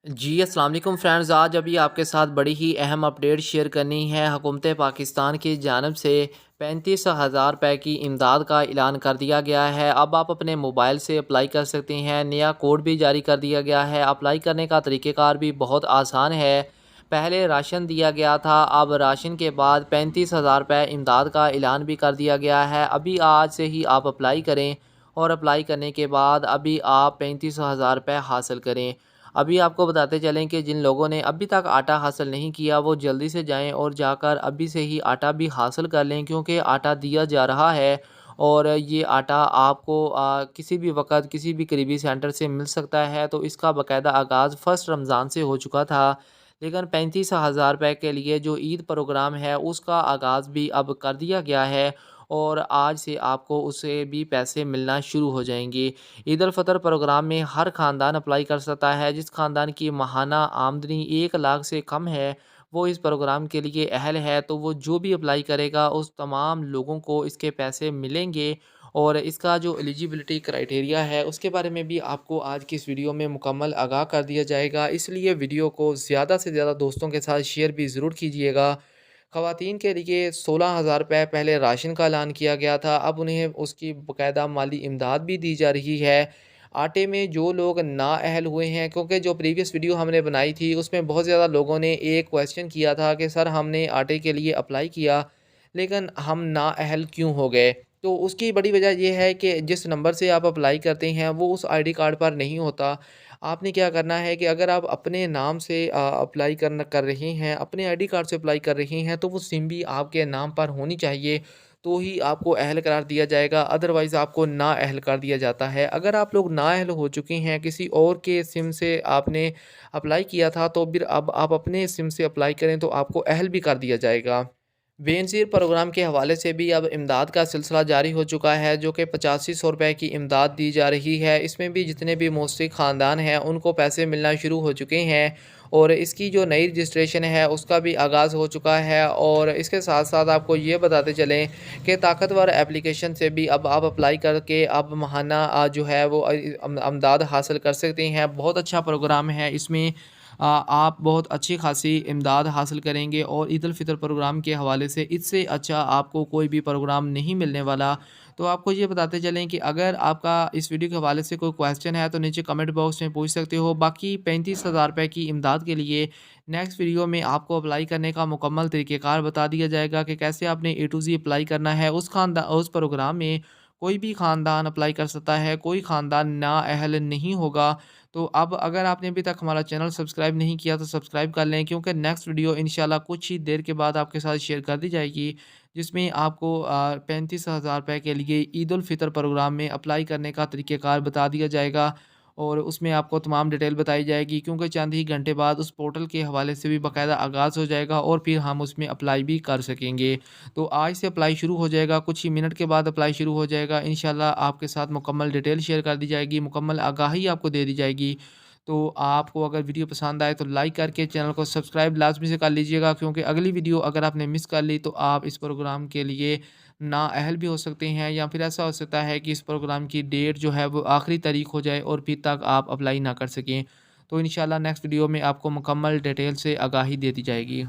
जी अस्सलाम वालेकुम फ्रेंड्स। आज अभी आपके साथ बड़ी ही अहम अपडेट शेयर करनी है। हुकूमत पाकिस्तान की जानब से 35,000 रुपये की इमदाद का ऐलान कर दिया गया है। अब आप अपने मोबाइल से अप्लाई कर सकते हैं। नया कोड भी जारी कर दिया गया है। अप्लाई करने का तरीक़ेकार भी बहुत आसान है। पहले राशन दिया गया था, अब राशन के बाद 35,000 रुपये इमदाद का ऐलान भी कर दिया गया है। अभी आज से ही आप अप्लाई करें और अप्लाई करने के बाद अभी आप 35,000 रुपये हासिल करें। अभी आपको बताते चलें कि जिन लोगों ने अभी तक आटा हासिल नहीं किया वो जल्दी से जाएं और जाकर अभी से ही आटा भी हासिल कर लें, क्योंकि आटा दिया जा रहा है और ये आटा आपको किसी भी वक्त किसी भी करीबी सेंटर से मिल सकता है। तो इसका बाकायदा आगाज़ फ़र्स्ट रमज़ान से हो चुका था, लेकिन 35,000 रुपये के लिए जो ईद प्रोग्राम है उसका आगाज़ भी अब कर दिया गया है और आज से आपको उससे भी पैसे मिलना शुरू हो जाएंगे। ईद अल फ़ितर प्रोग्राम में हर ख़ानदान अप्लाई कर सकता है। जिस ख़ानदान की माहाना आमदनी 1 लाख से कम है वो इस प्रोग्राम के लिए अहल है, तो वो जो भी अप्लाई करेगा उस तमाम लोगों को इसके पैसे मिलेंगे। और इसका जो एलिजिबिलिटी क्राइटेरिया है उसके बारे में भी आपको आज की इस वीडियो में मुकम्मल आगाह कर दिया जाएगा, इसलिए वीडियो को ज़्यादा से ज़्यादा दोस्तों के साथ शेयर भी ज़रूर कीजिएगा। ख़वातीन के लिए 16,000 रुपये पहले राशन का ऐलान किया गया था, अब उन्हें उसकी बाकायदा माली इमदाद भी दी जा रही है। आटे में जो लोग नाअहल हुए हैं, क्योंकि जो प्रीवियस वीडियो हमने बनाई थी उसमें बहुत ज़्यादा लोगों ने एक क्वेश्चन किया था कि सर हमने आटे के लिए अप्लाई किया लेकिन हम नाअहल क्यों हो गए। तो उसकी बड़ी वजह ये है कि जिस नंबर से आप अप्लाई करते हैं वो उस आईडी कार्ड पर नहीं होता। आपने क्या करना है कि अगर आप अपने नाम से अप्लाई कर रहे हैं, अपने आईडी कार्ड से अप्लाई कर रहे हैं, तो वो सिम भी आपके नाम पर होनी चाहिए, तो ही आपको अहल करार दिया जाएगा, अदरवाइज़ आपको नाअहल कर दिया जाता है। अगर आप लोग नाअहल हो चुके हैं, किसी और के सिम से आपने अप्लाई किया था, तो फिर अब आप अपने सिम से अप्लाई करें तो आपको अहल भी कर दिया जाएगा। बेनज़ीर प्रोग्राम के हवाले से भी अब इमदाद का सिलसिला जारी हो चुका है, जो कि 8500 रुपये की इमदाद दी जा रही है। इसमें भी जितने भी मुस्तहिक़ ख़ानदान हैं उनको पैसे मिलना शुरू हो चुके हैं और इसकी जो नई रजिस्ट्रेशन है उसका भी आगाज़ हो चुका है। और इसके साथ साथ आपको ये बताते चलें कि ताकतवर एप्लीकेशन से भी अब आप अप्लाई करके अब माहाना जो है वो इमदाद हासिल कर सकते हैं। बहुत अच्छा प्रोग्राम है, इसमें आप बहुत अच्छी खासी इमदाद हासिल करेंगे और ईद उल फ़ितर प्रोग्राम के हवाले से इससे अच्छा आपको कोई भी प्रोग्राम नहीं मिलने वाला। तो आपको ये बताते चलें कि अगर आपका इस वीडियो के हवाले से कोई क्वेश्चन है तो नीचे कमेंट बॉक्स में पूछ सकते हो। बाकी 35,000 रुपये की इमदाद के लिए नेक्स्ट वीडियो में आपको अप्लाई करने का मुकम्मल तरीक़ेकार बता दिया जाएगा कि कैसे आपने ए टू ज़ी अप्लाई करना है। उस प्रोग्राम में कोई भी ख़ानदान अप्लाई कर सकता है, कोई ख़ानदान नाअहल नहीं होगा। तो अब अगर आपने अभी तक हमारा चैनल सब्सक्राइब नहीं किया तो सब्सक्राइब कर लें, क्योंकि नेक्स्ट वीडियो इंशाल्लाह कुछ ही देर के बाद आपके साथ शेयर कर दी जाएगी, जिसमें आपको 35,000 रुपये के लिए ईद उल फ़ितर प्रोग्राम में अप्लाई करने का तरीक़ेकार बता दिया जाएगा और उसमें आपको तमाम डिटेल बताई जाएगी, क्योंकि चंद ही घंटे बाद उस पोर्टल के हवाले से भी बाकायदा आगाज़ हो जाएगा और फिर हम उसमें अप्लाई भी कर सकेंगे। तो आज से अप्लाई शुरू हो जाएगा, कुछ ही मिनट के बाद अप्लाई शुरू हो जाएगा। इंशाल्लाह आपके साथ मुकम्मल डिटेल शेयर कर दी जाएगी, मुकम्मल आगाही आपको दे दी जाएगी। तो आपको अगर वीडियो पसंद आए तो लाइक करके चैनल को सब्सक्राइब लाज़मी से कर लीजिएगा, क्योंकि अगली वीडियो अगर आपने मिस कर ली तो आप इस प्रोग्राम के लिए नाअहल भी हो सकते हैं, या फिर ऐसा हो सकता है कि इस प्रोग्राम की डेट जो है वो आखिरी तारीख हो जाए और फिर तक आप अप्लाई ना कर सकें। तो इंशाल्लाह नेक्स्ट वीडियो में आपको मुकम्मल डिटेल से आगाही दे दी जाएगी।